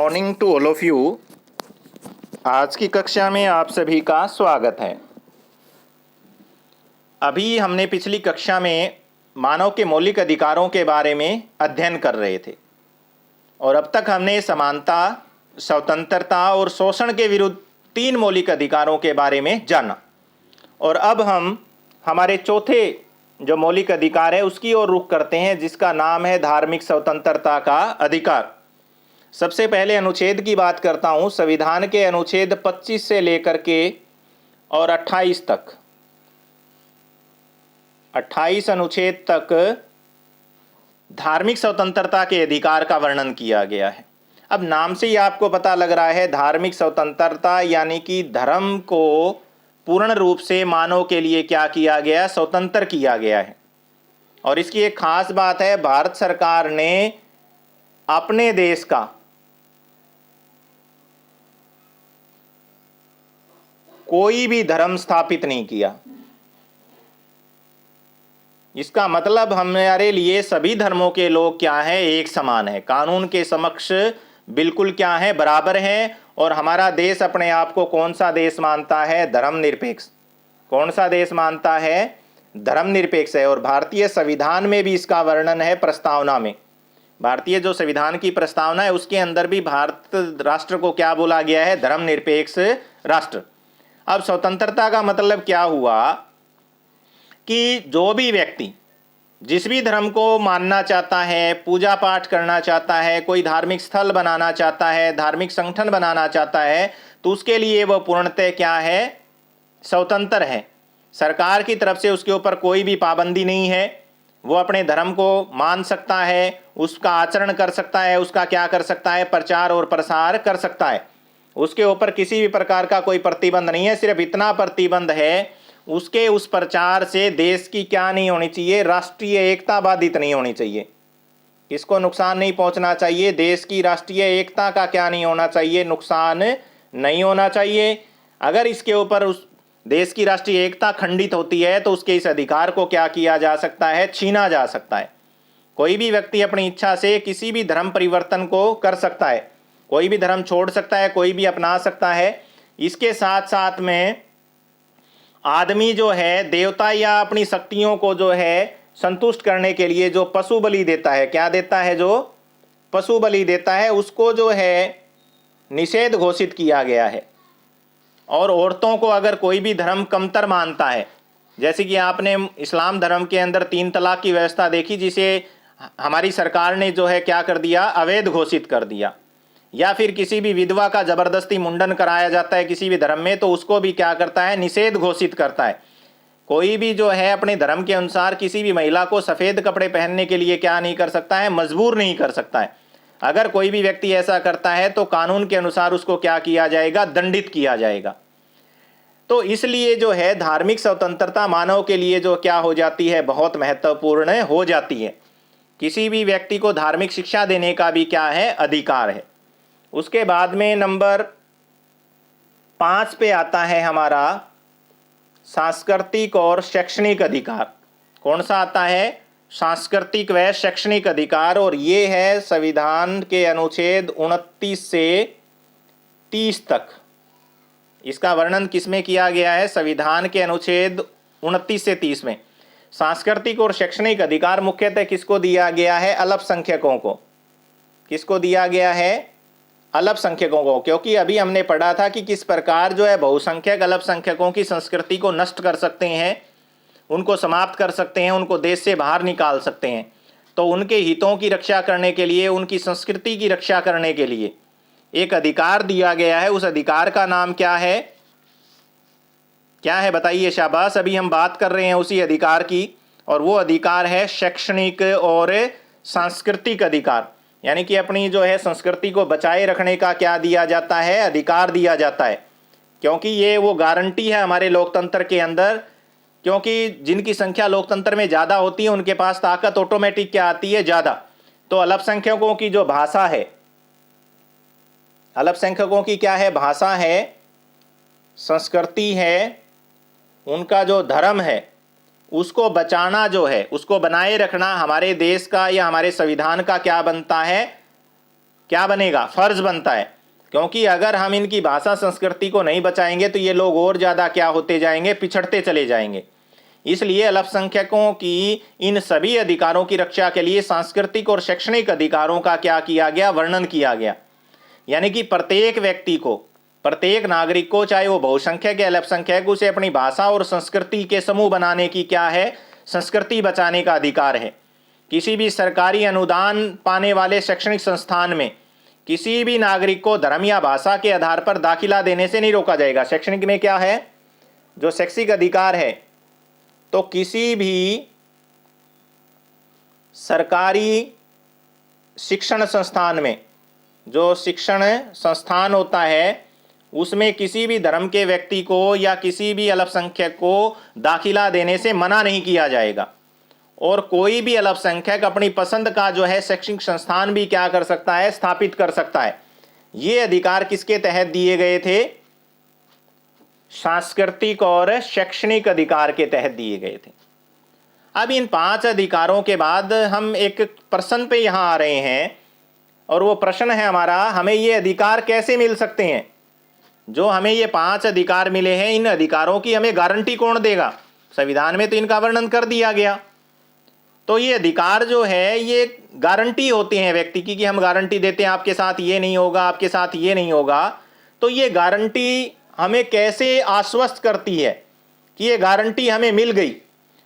Morning to all of you. आज की कक्षा में आप सभी का स्वागत है। अभी हमने पिछली कक्षा में मानव के मौलिक अधिकारों के बारे में अध्ययन कर रहे थे और अब तक हमने समानता, स्वतंत्रता और शोषण के विरुद्ध 3 मौलिक अधिकारों के बारे में जाना। और अब हम हमारे चौथे जो मौलिक अधिकार है उसकी ओर रुख करते हैं, जिसका नाम है धार्मिक स्वतंत्रता का अधिकार। सबसे पहले अनुच्छेद की बात करता हूं। संविधान के अनुच्छेद 25 से लेकर के और 28 तक, 28 अनुच्छेद तक धार्मिक स्वतंत्रता के अधिकार का वर्णन किया गया है। अब नाम से ही आपको पता लग रहा है, धार्मिक स्वतंत्रता यानी कि धर्म को पूर्ण रूप से मानव के लिए क्या किया गया, स्वतंत्र किया गया है। और इसकी एक खास बात है, भारत सरकार ने अपने देश का कोई भी धर्म स्थापित नहीं किया। इसका मतलब हमारे लिए सभी धर्मों के लोग क्या है, एक समान है, कानून के समक्ष बिल्कुल क्या है, बराबर है। और हमारा देश अपने आप को कौन सा देश मानता है, धर्मनिरपेक्ष। कौन सा देश मानता है, धर्मनिरपेक्ष है। और भारतीय संविधान में भी इसका वर्णन है, प्रस्तावना में। भारतीय जो संविधान की प्रस्तावना है उसके अंदर भी भारत राष्ट्र को क्या बोला गया है, धर्मनिरपेक्ष राष्ट्र। अब स्वतंत्रता का मतलब क्या हुआ कि जो भी व्यक्ति जिस भी धर्म को मानना चाहता है, पूजा पाठ करना चाहता है, कोई धार्मिक स्थल बनाना चाहता है, धार्मिक संगठन बनाना चाहता है, तो उसके लिए वह पूर्णतः क्या है, स्वतंत्र है। सरकार की तरफ से उसके ऊपर कोई भी पाबंदी नहीं है। वो अपने धर्म को मान सकता है, उसका आचरण कर सकता है, उसका क्या कर सकता है, प्रचार और प्रसार कर सकता है। उसके ऊपर किसी भी प्रकार का कोई प्रतिबंध नहीं है। सिर्फ इतना प्रतिबंध है, उसके उस प्रचार से देश की क्या नहीं होनी चाहिए, राष्ट्रीय एकता बाधित नहीं होनी चाहिए। किसको नुकसान नहीं पहुंचना चाहिए, देश की राष्ट्रीय एकता का क्या नहीं होना चाहिए, नुकसान नहीं होना चाहिए। अगर इसके ऊपर उस देश की राष्ट्रीय एकता खंडित होती है तो उसके इस अधिकार को क्या किया जा सकता है, छीना जा सकता है। कोई भी व्यक्ति अपनी इच्छा से किसी भी धर्म परिवर्तन को कर सकता है, कोई भी धर्म छोड़ सकता है, कोई भी अपना सकता है। इसके साथ साथ में आदमी जो है देवता या अपनी शक्तियों को जो है संतुष्ट करने के लिए जो पशु बलि देता है, क्या देता है, जो पशु बलि देता है, उसको जो है निषेध घोषित किया गया है। और औरतों को अगर कोई भी धर्म कमतर मानता है, जैसे कि आपने इस्लाम धर्म के अंदर 3 तलाक की व्यवस्था देखी, जिसे हमारी सरकार ने जो है क्या कर दिया, अवैध घोषित कर दिया। या फिर किसी भी विधवा का जबरदस्ती मुंडन कराया जाता है किसी भी धर्म में, तो उसको भी क्या करता है, निषेध घोषित करता है। कोई भी जो है अपने धर्म के अनुसार किसी भी महिला को सफ़ेद कपड़े पहनने के लिए क्या नहीं कर सकता है, मजबूर नहीं कर सकता है। अगर कोई भी व्यक्ति ऐसा करता है तो कानून के अनुसार उसको क्या किया जाएगा, दंडित किया जाएगा। तो इसलिए जो है धार्मिक स्वतंत्रता मानव के लिए जो क्या हो जाती है, बहुत महत्वपूर्ण हो जाती है। किसी भी व्यक्ति को धार्मिक शिक्षा देने का भी क्या है, अधिकार है। उसके बाद में नंबर 5 पे आता है हमारा सांस्कृतिक और शैक्षणिक अधिकार। कौन सा आता है, सांस्कृतिक व शैक्षणिक अधिकार। और ये है संविधान के अनुच्छेद 29 से 30 तक। इसका वर्णन किसमें किया गया है, संविधान के अनुच्छेद 29 से 30 में। सांस्कृतिक और शैक्षणिक अधिकार मुख्यतः किसको दिया गया है, अल्पसंख्यकों को। किसको दिया गया है, अल्पसंख्यकों को। क्योंकि अभी हमने पढ़ा था कि किस प्रकार जो है बहुसंख्यक अल्पसंख्यकों की संस्कृति को नष्ट कर सकते हैं, उनको समाप्त कर सकते हैं, उनको देश से बाहर निकाल सकते हैं। तो उनके हितों की रक्षा करने के लिए, उनकी संस्कृति की रक्षा करने के लिए एक अधिकार दिया गया है। उस अधिकार का नाम क्या है, क्या है बताइए, शाबाश। अभी हम बात कर रहे हैं उसी अधिकार की, और वो अधिकार है शैक्षणिक और सांस्कृतिक अधिकार। यानी कि अपनी जो है संस्कृति को बचाए रखने का क्या दिया जाता है, अधिकार दिया जाता है। क्योंकि ये वो गारंटी है हमारे लोकतंत्र के अंदर। क्योंकि जिनकी संख्या लोकतंत्र में ज़्यादा होती है उनके पास ताकत ऑटोमेटिक क्या आती है, ज़्यादा। तो अल्पसंख्यकों की जो भाषा है, अल्पसंख्यकों की क्या है, भाषा है, संस्कृति है, उनका जो धर्म है, उसको बचाना जो है, उसको बनाए रखना हमारे देश का या हमारे संविधान का क्या बनता है, क्या बनेगा, फर्ज बनता है। क्योंकि अगर हम इनकी भाषा संस्कृति को नहीं बचाएंगे तो ये लोग और ज़्यादा क्या होते जाएंगे, पिछड़ते चले जाएंगे। इसलिए अल्पसंख्यकों की इन सभी अधिकारों की रक्षा के लिए सांस्कृतिक और शैक्षणिक अधिकारों का क्या किया गया, वर्णन किया गया। यानी कि प्रत्येक व्यक्ति को, प्रत्येक नागरिक को, चाहे वो बहुसंख्यक या अल्पसंख्यक, उसे अपनी भाषा और संस्कृति के समूह बनाने की क्या है, संस्कृति बचाने का अधिकार है। किसी भी सरकारी अनुदान पाने वाले शैक्षणिक संस्थान में किसी भी नागरिक को धर्म या भाषा के आधार पर दाखिला देने से नहीं रोका जाएगा। शैक्षणिक में क्या है, जो शैक्षिक अधिकार है, तो किसी भी सरकारी शिक्षण संस्थान में, जो शिक्षण संस्थान होता है, उसमें किसी भी धर्म के व्यक्ति को या किसी भी अल्पसंख्यक को दाखिला देने से मना नहीं किया जाएगा। और कोई भी अल्पसंख्यक अपनी पसंद का जो है शैक्षणिक संस्थान भी क्या कर सकता है, स्थापित कर सकता है। ये अधिकार किसके तहत दिए गए थे, सांस्कृतिक और शैक्षणिक अधिकार के तहत दिए गए थे। अब इन 5 अधिकारों के बाद हम एक प्रश्न पे यहां आ रहे हैं, और वो प्रश्न है हमारा, हमें ये अधिकार कैसे मिल सकते हैं। जो हमें ये 5 अधिकार मिले हैं, इन अधिकारों की हमें गारंटी कौन देगा। संविधान में तो इनका वर्णन कर दिया गया। तो ये अधिकार जो है ये गारंटी होते हैं व्यक्ति की, कि हम गारंटी देते हैं आपके साथ ये नहीं होगा, आपके साथ ये नहीं होगा। तो ये गारंटी हमें कैसे आश्वस्त करती है कि ये गारंटी हमें मिल गई।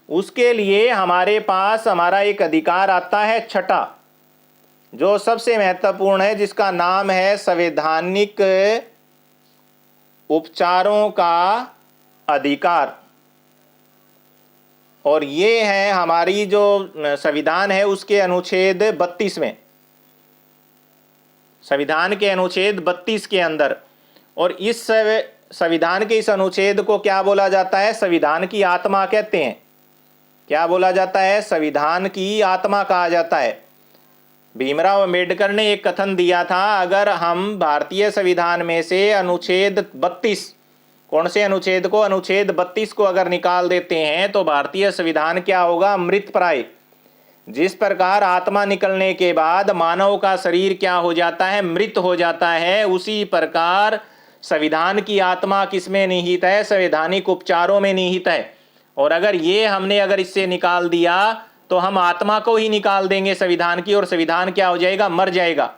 उसके लिए हमारे पास हमारा एक अधिकार आता है छठा, जो सबसे महत्वपूर्ण है, जिसका नाम है संवैधानिक उपचारों का अधिकार। और ये है हमारी जो संविधान है उसके अनुच्छेद 32 में, संविधान के अनुच्छेद 32 के अंदर। और इस संविधान के इस अनुच्छेद को क्या बोला जाता है, संविधान की आत्मा कहते हैं। क्या बोला जाता है, संविधान की आत्मा कहा जाता है। भीमराव अंबेडकर ने एक कथन दिया था, अगर हम भारतीय संविधान में से अनुच्छेद 32, कौन से अनुच्छेद को, अनुच्छेद 32 को अगर निकाल देते हैं तो भारतीय संविधान क्या होगा, मृतप्राय। जिस प्रकार आत्मा निकलने के बाद मानव का शरीर क्या हो जाता है, मृत हो जाता है, उसी प्रकार संविधान की आत्मा किसमें निहित है, संवैधानिक उपचारों में निहित है। और अगर इससे निकाल दिया तो हम आत्मा को ही निकाल देंगे संविधान की, और संविधान क्या हो जाएगा, मर जाएगा।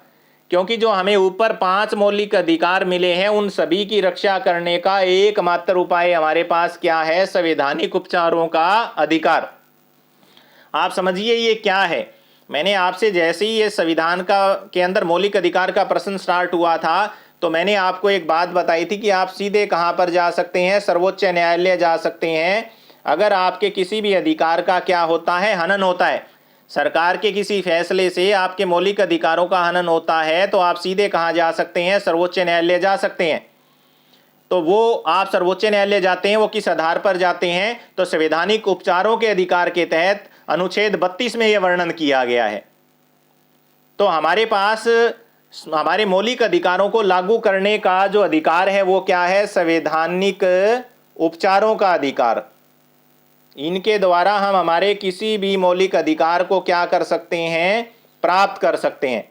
क्योंकि जो हमें ऊपर 5 मौलिक अधिकार मिले हैं, उन सभी की रक्षा करने का एकमात्र उपाय हमारे पास क्या है, संवैधानिक उपचारों का अधिकार। आप समझिए ये क्या है। मैंने आपसे जैसे ही ये संविधान के अंदर मौलिक अधिकार का प्रश्न स्टार्ट हुआ था, तो मैंने आपको एक बात बताई थी कि आप सीधे कहां पर जा सकते हैं, सर्वोच्च न्यायालय जा सकते हैं। अगर आपके किसी भी अधिकार का क्या होता है, हनन होता है, सरकार के किसी फैसले से आपके मौलिक अधिकारों का हनन होता है, तो आप सीधे कहां जा सकते हैं, सर्वोच्च न्यायालय जा सकते हैं। तो वो आप सर्वोच्च न्यायालय जाते हैं, वो किस आधार पर जाते हैं, तो संवैधानिक उपचारों के अधिकार के तहत अनुच्छेद 32 में यह वर्णन किया गया है। तो हमारे पास हमारे मौलिक अधिकारों को लागू करने का जो अधिकार है वो क्या है, संवैधानिक उपचारों का अधिकार। इनके द्वारा हम हमारे किसी भी मौलिक अधिकार को क्या कर सकते हैं, प्राप्त कर सकते हैं।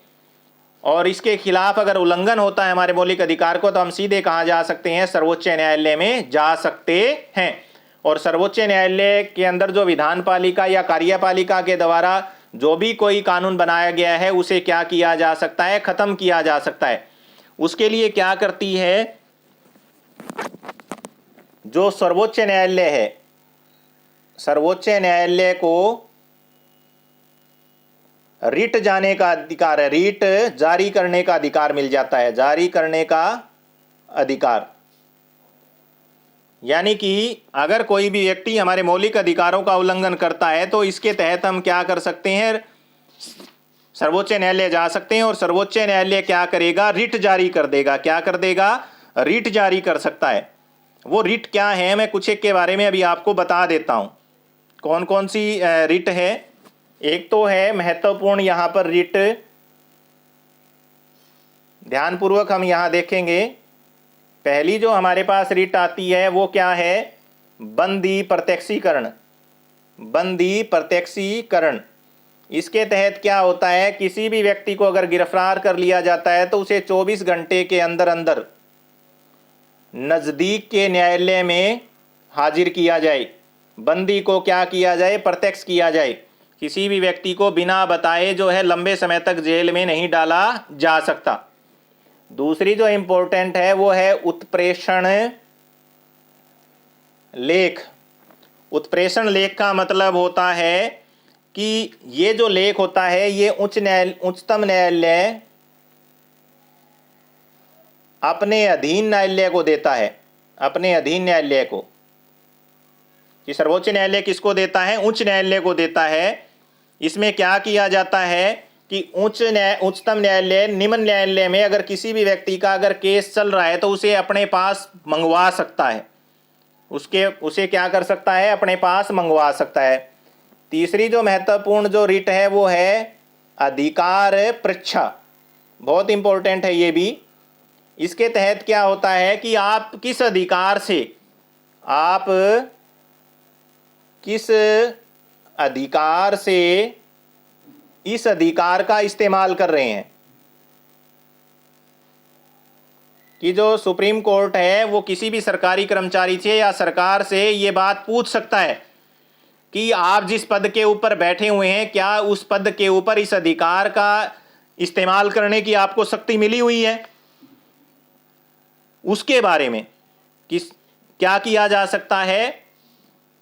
और इसके खिलाफ अगर उल्लंघन होता है हमारे मौलिक अधिकार को, तो हम सीधे कहां जा सकते हैं, सर्वोच्च न्यायालय में जा सकते हैं। और सर्वोच्च न्यायालय के अंदर जो विधान पालिका या कार्यपालिका के द्वारा जो भी कोई कानून बनाया गया है, उसे क्या किया जा सकता है, खत्म किया जा सकता है। उसके लिए क्या करती है, जो सर्वोच्च न्यायालय है, सर्वोच्च न्यायालय को रिट जाने का अधिकार है, रिट जारी करने का अधिकार मिल जाता है, जारी करने का अधिकार। यानी कि अगर कोई भी व्यक्ति हमारे मौलिक अधिकारों का उल्लंघन करता है, तो इसके तहत हम क्या कर सकते हैं, सर्वोच्च न्यायालय जा सकते हैं। और सर्वोच्च न्यायालय क्या करेगा, रिट जारी कर देगा। क्या कर देगा, रिट जारी कर सकता है। वो रिट क्या है, मैं कुछ एक के बारे में अभी आपको बता देता हूं, कौन कौन सी रिट है। एक तो है महत्वपूर्ण यहां पर रिट, ध्यानपूर्वक हम यहां देखेंगे। पहली जो हमारे पास रिट आती है वो क्या है, बंदी प्रत्यक्षीकरण। बंदी प्रत्यक्षीकरण इसके तहत क्या होता है, किसी भी व्यक्ति को अगर गिरफ्तार कर लिया जाता है तो उसे 24 घंटे के अंदर अंदर नज़दीक के न्यायालय में हाजिर किया जाए। बंदी को क्या किया जाए, प्रत्यक्ष किया जाए। किसी भी व्यक्ति को बिना बताए जो है लंबे समय तक जेल में नहीं डाला जा सकता। दूसरी जो इंपॉर्टेंट है वो है उत्प्रेषण लेख। उत्प्रेषण लेख का मतलब होता है कि ये जो लेख होता है ये उच्चतम न्यायालय अपने अधीन न्यायालय को देता है, अपने अधीन न्यायालय को। कि सर्वोच्च न्यायालय किसको देता है, उच्च न्यायालय को देता है। इसमें क्या किया जाता है कि उच्चतम न्यायालय निम्न न्यायालय में अगर किसी भी व्यक्ति का अगर केस चल रहा है तो उसे अपने पास मंगवा सकता है, उसे क्या कर सकता है, अपने पास मंगवा सकता है। तीसरी जो महत्वपूर्ण जो रिट है वो है अधिकार परीक्षा। बहुत इंपॉर्टेंट है ये भी। इसके तहत क्या होता है कि आप किस अधिकार से इस अधिकार का इस्तेमाल कर रहे हैं। कि जो सुप्रीम कोर्ट है वो किसी भी सरकारी कर्मचारी से या सरकार से ये बात पूछ सकता है कि आप जिस पद के ऊपर बैठे हुए हैं क्या उस पद के ऊपर इस अधिकार का इस्तेमाल करने की आपको शक्ति मिली हुई है। उसके बारे में क्या किया जा सकता है,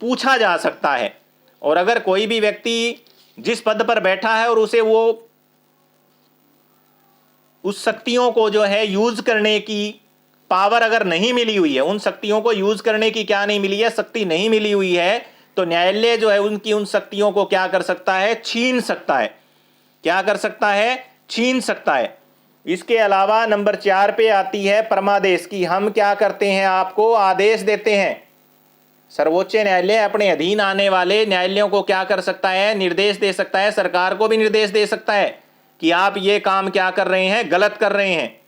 पूछा जा सकता है। और अगर कोई भी व्यक्ति जिस पद पर बैठा है और उसे वो उस शक्तियों को जो है यूज करने की पावर अगर नहीं मिली हुई है, उन शक्तियों को यूज करने की क्या नहीं मिली है, शक्ति नहीं मिली हुई है, तो न्यायालय जो है उनकी उन शक्तियों को क्या कर सकता है, छीन सकता है। क्या कर सकता है, छीन सकता है। इसके अलावा नंबर 4 पे आती है परमादेश की। हम क्या करते हैं, आपको आदेश देते हैं। सर्वोच्च न्यायालय अपने अधीन आने वाले न्यायालयों को क्या कर सकता है, निर्देश दे सकता है। सरकार को भी निर्देश दे सकता है कि आप ये काम क्या कर रहे हैं, गलत कर रहे हैं।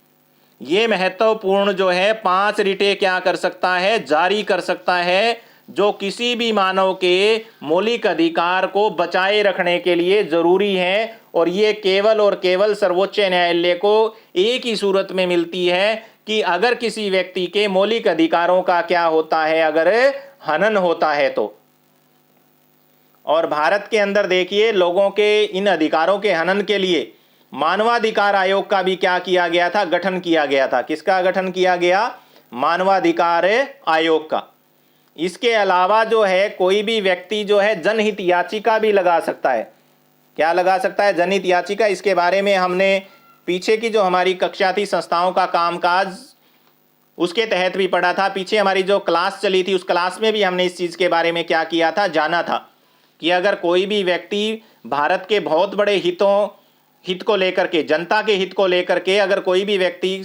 ये महत्वपूर्ण जो है 5 रिटें क्या कर सकता है, जारी कर सकता है, जो किसी भी मानव के मौलिक अधिकार को बचाए रखने के लिए जरूरी है। और ये केवल और केवल सर्वोच्च न्यायालय को एक ही सूरत में मिलती है कि अगर किसी व्यक्ति के मौलिक अधिकारों का क्या होता है, अगर हनन होता है तो। और भारत के अंदर देखिए लोगों के इन अधिकारों के हनन के लिए मानवाधिकार आयोग का भी क्या किया गया था, गठन किया गया था। किसका गठन किया गया, मानवाधिकार आयोग का। इसके अलावा जो है कोई भी व्यक्ति जो है जनहित याचिका भी लगा सकता है। क्या लगा सकता है, जनहित याचिका। इसके बारे में हमने पीछे की जो हमारी कक्षा थी संस्थाओं का कामकाज, उसके तहत भी पढ़ा था। पीछे हमारी जो क्लास चली थी उस क्लास में भी हमने इस चीज़ के बारे में क्या किया था, जाना था कि अगर कोई भी व्यक्ति भारत के बहुत बड़े हित को लेकर के, जनता के हित को लेकर के अगर कोई भी व्यक्ति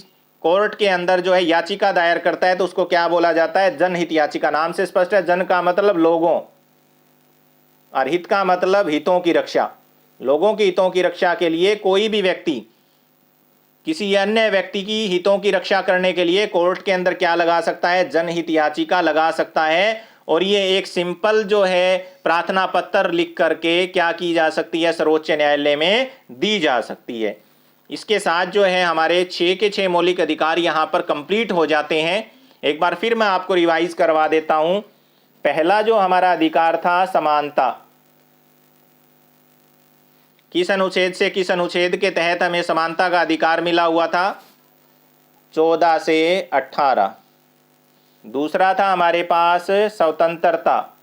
कोर्ट के अंदर जो है याचिका दायर करता है तो उसको क्या बोला जाता है, जनहित याचिका। नाम से स्पष्ट है, जन का मतलब लोगों और हित का मतलब हितों की रक्षा। लोगों के हितों की रक्षा के लिए कोई भी व्यक्ति किसी अन्य व्यक्ति की हितों की रक्षा करने के लिए कोर्ट के अंदर क्या लगा सकता है, जनहित याचिका लगा सकता है। और ये एक सिंपल जो है प्रार्थना पत्र लिख करके क्या की जा सकती है, सर्वोच्च न्यायालय में दी जा सकती है। इसके साथ जो है हमारे 6 के 6 मौलिक अधिकार यहाँ पर कंप्लीट हो जाते हैं। एक बार फिर मैं आपको रिवाइज करवा देता हूँ। पहला जो हमारा अधिकार था समानता, किस अनुच्छेद से किस अनुच्छेद के तहत हमें समानता का अधिकार मिला हुआ था, 14 से 18। दूसरा था हमारे पास स्वतंत्रता,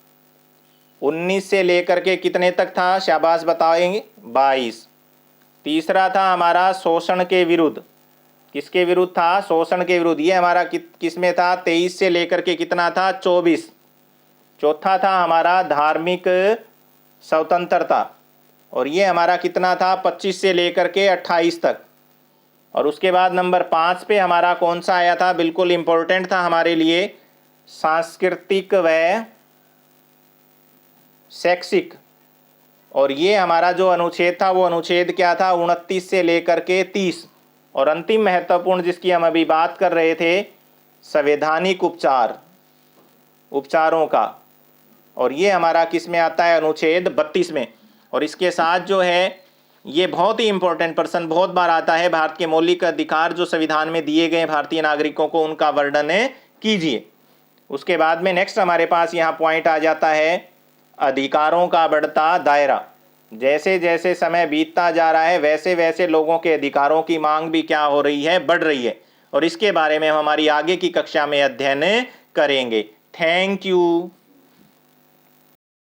19 से लेकर के कितने तक था, शाबाश बताएंगे, 22। तीसरा था हमारा शोषण के विरुद्ध, किसके विरुद्ध था, शोषण के विरुद्ध। ये हमारा किस में था, 23 से लेकर के कितना था, 24। चौथा था हमारा धार्मिक स्वतंत्रता और ये हमारा कितना था, 25 से लेकर के 28 तक। और उसके बाद नंबर 5 पे हमारा कौन सा आया था, बिल्कुल इंपॉर्टेंट था हमारे लिए, सांस्कृतिक व शैक्षिक। और ये हमारा जो अनुच्छेद था वो अनुच्छेद क्या था, 29 से लेकर के 30। और अंतिम महत्वपूर्ण जिसकी हम अभी बात कर रहे थे, संवैधानिक उपचारों का। और ये हमारा किस में आता है, अनुच्छेद 32 में। और इसके साथ जो है ये बहुत ही इंपॉर्टेंट प्रश्न बहुत बार आता है, भारत के मौलिक अधिकार जो संविधान में दिए गए भारतीय नागरिकों को, उनका वर्णन कीजिए। उसके बाद में नेक्स्ट हमारे पास यहाँ पॉइंट आ जाता है अधिकारों का बढ़ता दायरा। जैसे जैसे समय बीतता जा रहा है वैसे वैसे लोगों के अधिकारों की मांग भी क्या हो रही है, बढ़ रही है, और इसके बारे में हम हमारी आगे की कक्षा में अध्ययन करेंगे। Thank you.